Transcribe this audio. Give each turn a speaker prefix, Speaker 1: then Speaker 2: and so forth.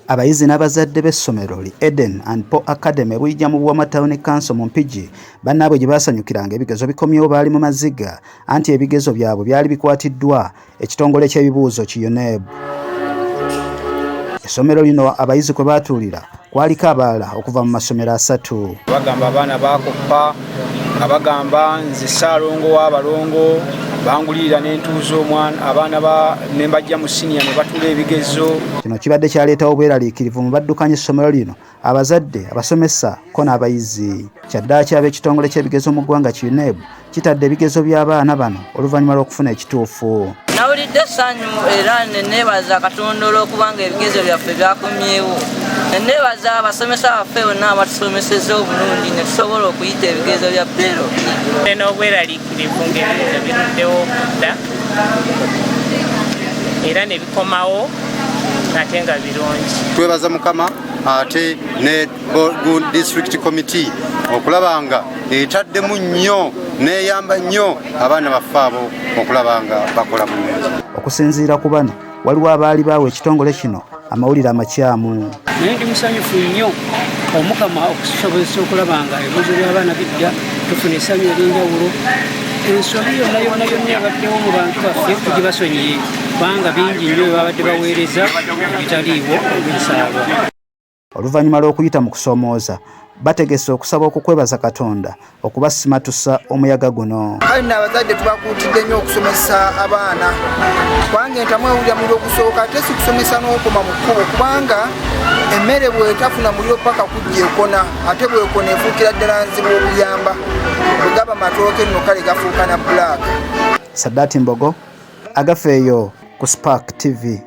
Speaker 1: Abayizi n'abazadde b'essomero li Eden and Paul Academy buyijja mu Bwama Town Council mu Mpigi bannaabwe gye baasanyukiranga ebigezo bikomyewo baali mu maziga anti ebigezo byabwe byali bikwatiddwa ekitongole ky'ebibuuzo ki UNEB. Essomero lino abayizi kwe baatuulira kwaliko abalala okuva mu masomero 3.
Speaker 2: Bagamba abaana bakoppa nga bagamba nze Ssaalongo w'abalongo bangulirira n'entuuza omwana abaana ne bajja mu siniya ne batula ebigezo.
Speaker 1: Kino kibadde kyaleetawo obweraliikirivu mu baddukanya essomero lino, abazadde, abasomesa ko n'abayizi. Kyaddaaki ab'ekitongole ky'ebigezo mu ggwanga ki UNEB kitadde ebigezo by'abaana bano oluvannyuma lw'okufuna ekituufu.
Speaker 3: Nawulidde essanyu era ne neebaza Katonda olw'okubanga ebigezo byaffe byakomyewo. Ne neebaza abasomesa baffe bonna abatusomesezza obulungi ne tusobola okuyita ebigezo bya bbero.
Speaker 4: N'obweraliikirivu ng'ebigezo biruddewo dda era ne bikomawo ate nga birungi.
Speaker 5: Twebaza Mukama ate ne District Committee okulaba nga etaddemu nnyo n'eyamba nnyo abaana baffe abo okulaba nga bakola bulungi.
Speaker 1: Okusinziira ku bano waliwo abaali baawa ekitongole kino amawulire amakyamu.
Speaker 6: Naye ndi musanyufu nnyo Omukama okusobozesa okulaba nga ebigezo by'abaana bijja tufuna essanyu ery'enjawulo. Ensobi yonna yabaddewo mu bantu baffe tugibasonyiye kubanga bingi nnyo babadde baweereza ebitaliiwo olw'ensaalwa.
Speaker 1: Oluvannyuma lw'okuyita mu kusoomooza bategese okusaba okukwebaza Katonda okubasimatusa omuyaga guno.
Speaker 7: Kale n'abazadde tubakuutidde nnyo okusomesa abaana kubanga entamwewulira muliro ogusooka ate si kusomesa n'okoma mu kkubo kubanga emmere bw'etafuna muliro paka kujja ekona ate bw'ekona efuukira ddala nzibu okuyamba bwe gaba matooke nno kale gafuuka na bbulaaka.
Speaker 1: Saddati Mbogo, Agafeeyo ku Spark TV.